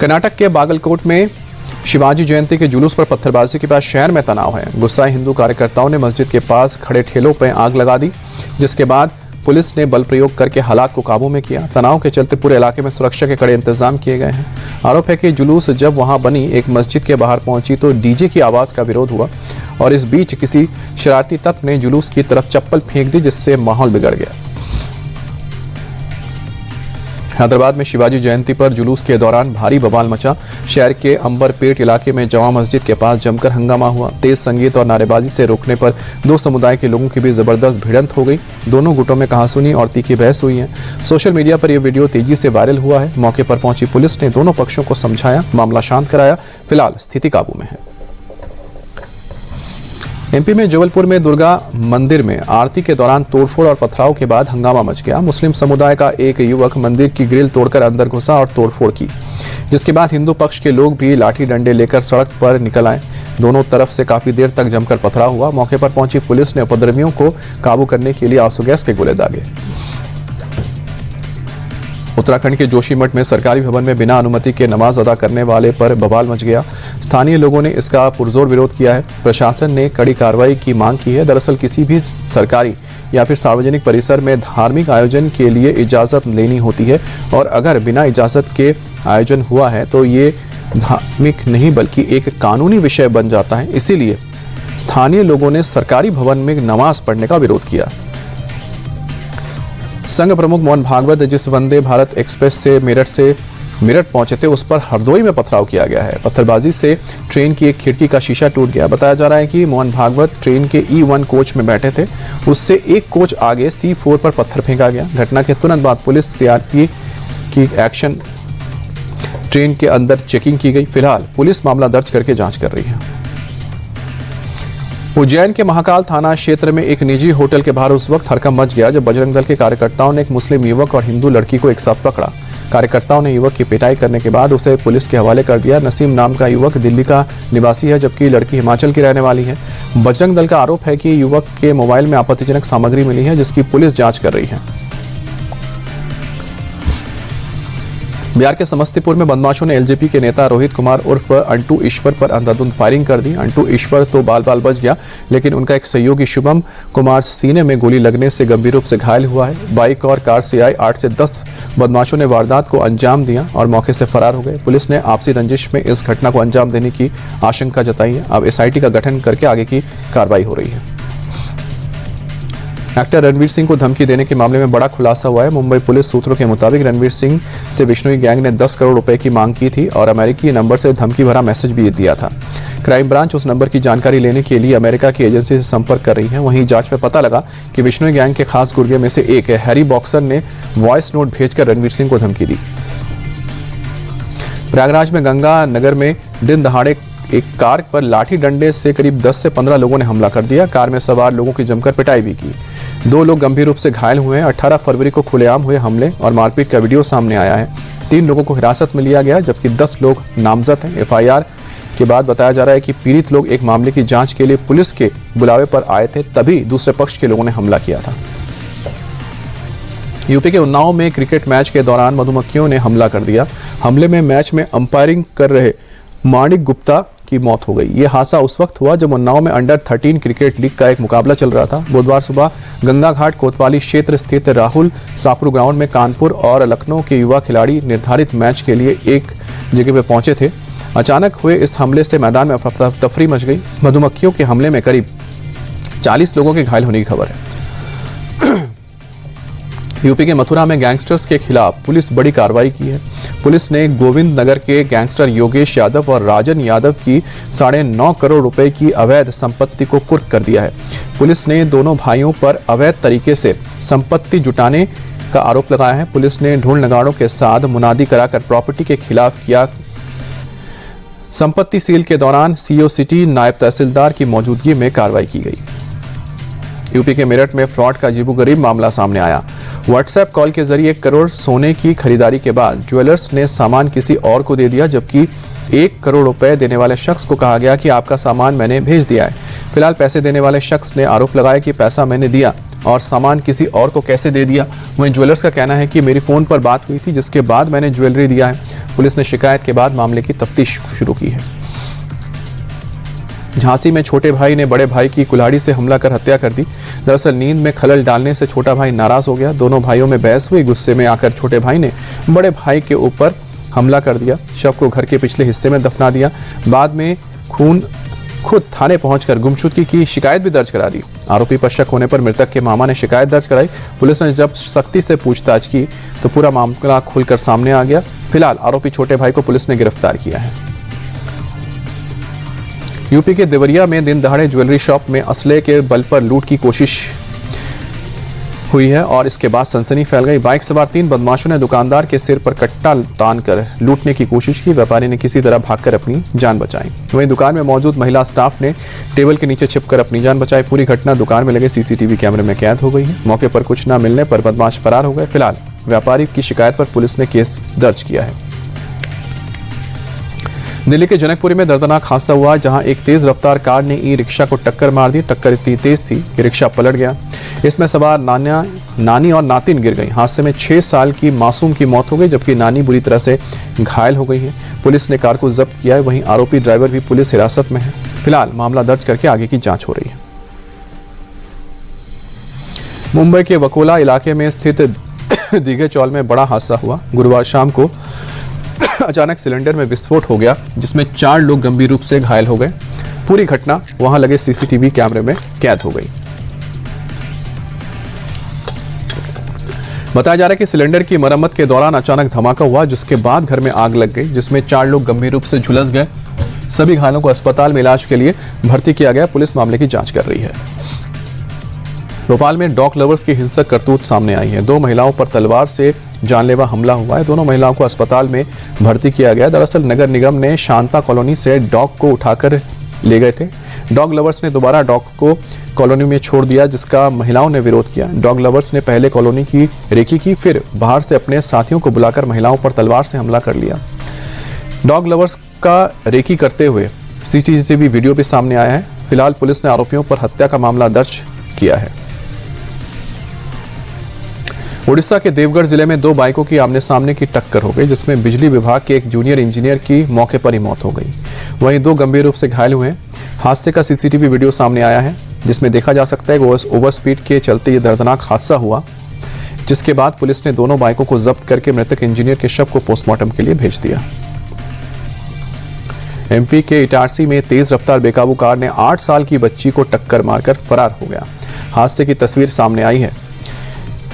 कर्नाटक के बागलकोट में शिवाजी जयंती के जुलूस पर पत्थरबाजी के बाद शहर में तनाव है। गुस्साए हिंदू कार्यकर्ताओं ने मस्जिद के पास खड़े ठेलों पर आग लगा दी, जिसके बाद पुलिस ने बल प्रयोग करके हालात को काबू में किया। तनाव के चलते पूरे इलाके में सुरक्षा के कड़े इंतजाम किए गए हैं। आरोप है कि जुलूस जब वहां बनी एक मस्जिद के बाहर पहुंची तो डीजे की आवाज का विरोध हुआ और इस बीच किसी शरारती तत्व ने जुलूस की तरफ चप्पल फेंक दी, जिससे माहौल बिगड़ गया। हैदराबाद में शिवाजी जयंती पर जुलूस के दौरान भारी बवाल मचा। शहर के अंबरपेट इलाके में जमा मस्जिद के पास जमकर हंगामा हुआ। तेज संगीत और नारेबाजी से रोकने पर दो समुदाय के लोगों की भी जबरदस्त भिड़ंत हो गई। दोनों गुटों में कहासुनी और तीखी बहस हुई है। सोशल मीडिया पर यह वीडियो तेजी से वायरल हुआ है। मौके पर पहुंची पुलिस ने दोनों पक्षों को समझाया, मामला शांत कराया। फिलहाल स्थिति काबू में है। एमपी में जबलपुर में दुर्गा मंदिर में आरती के दौरान तोड़फोड़ और पथराव के बाद हंगामा मच गया। मुस्लिम समुदाय का एक युवक मंदिर की ग्रिल तोड़कर अंदर घुसा और तोड़फोड़ की, जिसके बाद हिंदू पक्ष के लोग भी लाठी डंडे लेकर सड़क पर निकल आए। दोनों तरफ से काफी देर तक जमकर पथराव हुआ। मौके पर पहुंची पुलिस ने उपद्रवियों को काबू करने के लिए आंसू गैस के गोले दागे। उत्तराखंड के जोशीमठ में सरकारी भवन में बिना अनुमति के नमाज अदा करने वाले पर बवाल मच गया। स्थानीय लोगों ने इसका पुरजोर विरोध किया है। प्रशासन ने कड़ी कार्रवाई की मांग की है। दरअसल किसी भी सरकारी या फिर सार्वजनिक परिसर में धार्मिक आयोजन के लिए इजाजत लेनी होती है और अगर बिना इजाजत के आयोजन हुआ है तो ये धार्मिक नहीं बल्कि एक कानूनी विषय बन जाता है। इसीलिए स्थानीय लोगों ने सरकारी भवन में नमाज पढ़ने का विरोध किया। संघ प्रमुख मोहन भागवत जिस वंदे भारत एक्सप्रेस से मेरठ पहुंचे थे उस पर हरदोई में पथराव किया गया है। पत्थरबाजी से ट्रेन की एक खिड़की का शीशा टूट गया। बताया जा रहा है कि मोहन भागवत ट्रेन के E1 कोच में बैठे थे। उससे एक कोच आगे C4 पर पत्थर फेंका गया। घटना के तुरंत बाद पुलिस CRP की एक्शन ट्रेन के अंदर चेकिंग की गई। फिलहाल पुलिस मामला दर्ज करके जांच कर रही है। उज्जैन के महाकाल थाना क्षेत्र में एक निजी होटल के बाहर उस वक्त हड़कंप मच गया जब बजरंग दल के कार्यकर्ताओं ने एक मुस्लिम युवक और हिंदू लड़की को एक साथ पकड़ा। कार्यकर्ताओं ने युवक की पिटाई करने के बाद उसे पुलिस के हवाले कर दिया। नसीम नाम का युवक दिल्ली का निवासी है जबकि लड़की हिमाचल की रहने वाली है। बजरंग दल का आरोप है कि युवक के मोबाइल में आपत्तिजनक सामग्री मिली है जिसकी पुलिस जांच कर रही है। बिहार के समस्तीपुर में बदमाशों ने एलजेपी के नेता रोहित कुमार उर्फ अंटू ईश्वर पर अंधाधुंध फायरिंग कर दी। अंटू ईश्वर तो बाल बाल बच गया, लेकिन उनका एक सहयोगी शुभम कुमार सीने में गोली लगने से गंभीर रूप से घायल हुआ है। बाइक और कार से आए 8 से 10 बदमाशों ने वारदात को अंजाम दिया और मौके से फरार हो गए। पुलिस ने आपसी रंजिश में इस घटना को अंजाम देने की आशंका जताई है। अब SIT का गठन करके आगे की कार्रवाई हो रही है। एक्टर रणवीर सिंह को धमकी देने के मामले में बड़ा खुलासा हुआ है। मुंबई पुलिस सूत्रों के मुताबिक रणवीर सिंह से बिश्नोई गैंग ने 10 करोड़ रुपए की मांग की थी और अमेरिकी नंबर से धमकी भरा मैसेज भी दिया था। क्राइम ब्रांच उस नंबर की जानकारी लेने के लिए अमेरिका की एजेंसी से संपर्क कर रही है। वहीं जांच में पता लगा कि बिश्नोई गैंग के खास गुर्गे में से एक हैरी बॉक्सर ने वॉइस नोट भेजकर रणवीर सिंह को धमकी दी। प्रयागराज में गंगा नगर में दिन दहाड़े एक कार पर लाठी डंडे से करीब 10 से 15 लोगों ने हमला कर दिया। कार में सवार लोगों की जमकर पिटाई भी की। 2 लोग गंभीर रूप से घायल हुए हैं। 18 फरवरी को खुलेआम हुए हमले और मारपीट का वीडियो सामने आया है। 3 लोगों को हिरासत में लिया गया जबकि 10 लोग नामजद हैं। FIR के बाद बताया जा रहा है कि पीड़ित लोग एक मामले की जांच के लिए पुलिस के बुलावे पर आए थे, तभी दूसरे पक्ष के लोगों ने हमला किया था। यूपी के उन्नाव में क्रिकेट मैच के दौरान मधुमक्खियों ने हमला कर दिया। हमले में मैच में अंपायरिंग कर रहे माणिक गुप्ता की मौत हो गई। यह हादसा उस वक्त हुआ जब उन्नाव में अंडर 13 क्रिकेट लीग का एक मुकाबला चल रहा था। बुधवार सुबह गंगा घाट कोतवाली क्षेत्र स्थित राहुल सापरू ग्राउंड में कानपुर और लखनऊ के युवा खिलाड़ी निर्धारित मैच के लिए एक जगह पर पहुंचे थे। अचानक हुए इस हमले से मैदान में अफरा-तफरी मच गई। मधुमक्खियों के हमले में करीब 40 लोगों के घायल होने की खबर है। यूपी के मथुरा में गैंगस्टर्स के खिलाफ पुलिस बड़ी कार्रवाई की है। पुलिस ने गोविंद नगर के गैंगस्टर योगेश यादव और राजन यादव की 9.5 करोड़ रुपए की अवैध संपत्ति को कुर्क कर दिया है। पुलिस ने दोनों भाइयों पर अवैध तरीके से संपत्ति जुटाने का आरोप लगाया है। पुलिस ने ढोल नगाड़ों के साथ मुनादी कराकर प्रॉपर्टी के खिलाफ किया। संपत्ति सील के दौरान CO सिटी नायब तहसीलदार की मौजूदगी में कार्रवाई की गई। यूपी के मेरठ में फ्रॉड का अजीबोगरीब मामला सामने आया। व्हाट्सएप कॉल के जरिए 1 करोड़ सोने की खरीदारी के बाद ज्वेलर्स ने सामान किसी और को दे दिया, जबकि 1 करोड़ रुपए देने वाले शख्स को कहा गया कि आपका सामान मैंने भेज दिया है। फिलहाल पैसे देने वाले शख्स ने आरोप लगाया कि पैसा मैंने दिया और सामान किसी और को कैसे दे दिया। वहीं ज्वेलर्स का कहना है कि मेरी फोन पर बात हुई थी जिसके बाद मैंने ज्वेलरी दिया है। पुलिस ने शिकायत के बाद मामले की तफ्तीश शुरू की है। झांसी में छोटे भाई ने बड़े भाई की कुल्हाड़ी से हमला कर हत्या कर दी। दरअसल नींद में खलल डालने से छोटा भाई नाराज हो गया। दोनों भाइयों में बहस हुई। गुस्से में आकर छोटे भाई ने बड़े भाई के ऊपर हमला कर दिया। शव को घर के पिछले हिस्से में दफना दिया। बाद में खुद थाने पहुंचकर गुमशुदगी की शिकायत भी दर्ज करा दी। आरोपी पर शक होने पर मृतक के मामा ने शिकायत दर्ज कराई। पुलिस ने जब सख्ती से पूछताछ की तो पूरा मामला खुलकर सामने आ गया। फिलहाल आरोपी छोटे भाई को पुलिस ने गिरफ्तार किया है। यूपी के देवरिया में दिन दहाड़े ज्वेलरी शॉप में असले के बल पर लूट की कोशिश हुई है और इसके बाद सनसनी फैल गई। बाइक सवार 3 बदमाशों ने दुकानदार के सिर पर कट्टा तानकर लूटने की कोशिश की। व्यापारी ने किसी तरह भागकर अपनी जान बचाई। वहीं दुकान में मौजूद महिला स्टाफ ने टेबल के नीचे छिपकर अपनी जान बचाई। पूरी घटना दुकान में लगे सीसीटीवी कैमरे में कैद हो गई है। मौके पर कुछ न मिलने पर बदमाश फरार हो गए। फिलहाल व्यापारी की शिकायत पर पुलिस ने केस दर्ज किया है। दिल्ली के जनकपुरी में दर्दनाक हादसा हुआ जहां एक तेज रफ्तार कार ने ई रिक्शा को टक्कर मार दी। टक्कर इतनी तेज थी कि रिक्शा पलट गया। इसमें सवार नानी और नातिन गिर गई। हादसे में 6 साल की मासूम की मौत हो गई जबकि नानी बुरी तरह से घायल हो गई है। पुलिस ने कार को जब्त किया है। वहीं आरोपी ड्राइवर भी पुलिस हिरासत में है। फिलहाल मामला दर्ज करके आगे की जांच हो रही है। मुंबई के वकोला इलाके में स्थित दीघे चौल में बड़ा हादसा हुआ। गुरुवार शाम को अचानक सिलेंडर में विस्फोट हो गया जिसमें 4 लोग गंभीर रूप से घायल हो गए। पूरी घटना वहां लगे सीसीटीवी कैमरे में कैद हो गई। बताया जा रहा है कि सिलेंडर की मरम्मत के दौरान अचानक धमाका हुआ जिसके बाद घर में आग लग गई जिसमें 4 लोग गंभीर रूप से झुलस गए। सभी घायलों को अस्पताल में इलाज के लिए भर्ती किया गया। पुलिस मामले की जांच कर रही है। भोपाल में डॉग लवर्स की हिंसक करतूत सामने आई है। 2 महिलाओं पर तलवार से जानलेवा हमला हुआ है। दोनों महिलाओं को अस्पताल में भर्ती किया गया। दरअसल नगर निगम ने शांता कॉलोनी से डॉग को उठाकर ले गए थे। डॉग लवर्स ने दोबारा डॉग को कॉलोनी में छोड़ दिया जिसका महिलाओं ने विरोध किया। डॉग लवर्स ने पहले कॉलोनी की रेकी की फिर बाहर से अपने साथियों को बुलाकर महिलाओं पर तलवार से हमला कर लिया। डॉग लवर्स का रेकी करते हुए सीसीटीवी वीडियो भी सामने आया है। फिलहाल पुलिस ने आरोपियों पर हत्या का मामला दर्ज किया है। उड़ीसा के देवगढ़ जिले में 2 बाइकों की आमने सामने की टक्कर हो गई जिसमें बिजली विभाग के एक जूनियर इंजीनियर की मौके पर ही मौत हो गई। वहीं 2 गंभीर रूप से घायल हुए हैं। हादसे का सीसीटीवी वीडियो सामने आया है जिसमें देखा जा सकता है कि ओवर स्पीड के चलते ये दर्दनाक हादसा हुआ जिसके बाद पुलिस ने दोनों बाइकों को जब्त करके मृतक इंजीनियर के शव को पोस्टमार्टम के लिए भेज दिया। एमपी के इटारसी में तेज रफ्तार बेकाबू कार ने 8 साल की बच्ची को टक्कर मारकर फरार हो गया। हादसे की तस्वीर सामने आई है।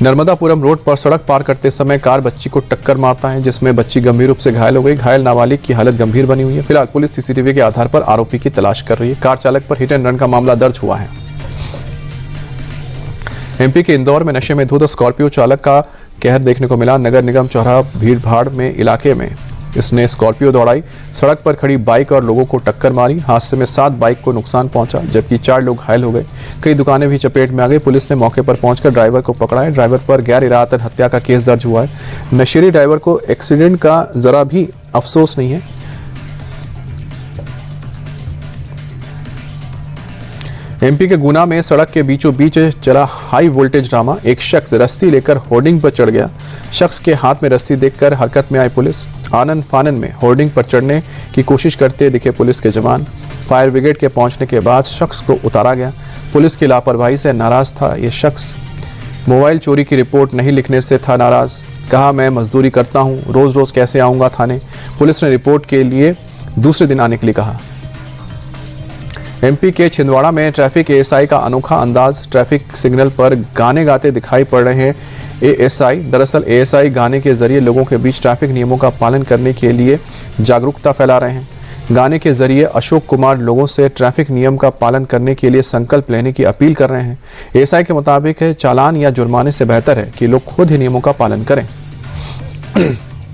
नर्मदापुरम रोड पर सड़क पार करते समय कार बच्ची को टक्कर मारता है जिसमें बच्ची गंभीर रूप से घायल हो गई। घायल नाबालिग की हालत गंभीर बनी हुई है। फिलहाल पुलिस सीसीटीवी के आधार पर आरोपी की तलाश कर रही है। कार चालक पर हिट एंड रन का मामला दर्ज हुआ है। एमपी के इंदौर में नशे में धुत स्कॉर्पियो चालक का कहर देखने को मिला। नगर निगम चौराहा भीड़ भाड़ में इलाके में इसने स्कॉर्पियो दौड़ाई, सड़क पर खड़ी बाइक और लोगों को टक्कर मारी। हादसे में 7 बाइक को नुकसान पहुंचा जबकि 4 लोग घायल हो गए। कई दुकानें भी चपेट में आ गई। पुलिस ने मौके पर पहुंचकर ड्राइवर को पकड़ा है। ड्राइवर पर गैर इरादतन हत्या का केस दर्ज हुआ है। नशेड़ी ड्राइवर को एक्सीडेंट का जरा भी अफसोस नहीं है। एमपी के गुना में सड़क के बीचों बीच चला हाई वोल्टेज ड्रामा। एक शख्स रस्सी लेकर होर्डिंग पर चढ़ गया। शख्स के हाथ में रस्सी देखकर हरकत में आई पुलिस। आनन फानन में होर्डिंग पर चढ़ने की कोशिश करते दिखे पुलिस के जवान। फायर ब्रिगेड के पहुंचने के बाद शख्स को उतारा गया। पुलिस की लापरवाही से नाराज था ये शख्स। मोबाइल चोरी की रिपोर्ट नहीं लिखने से था नाराज। कहा मैं मजदूरी करता हूं, रोज रोज कैसे आऊंगा थाने। पुलिस ने रिपोर्ट के लिए दूसरे दिन आने के लिए कहा। एमपी के छिंदवाड़ा में ट्रैफिक एएसआई का अनोखा अंदाज। ट्रैफिक सिग्नल पर गाने गाते दिखाई पड़ रहे हैं एएसआई। दरअसल एएसआई गाने के जरिए लोगों के बीच ट्रैफिक नियमों का पालन करने के लिए जागरूकता फैला रहे हैं। गाने के जरिए अशोक कुमार लोगों से ट्रैफिक नियम का पालन करने के लिए संकल्प लेने की अपील कर रहे हैं। एएसआई के मुताबिक चालान या जुर्माने से बेहतर है कि लोग खुद ही नियमों का पालन करें।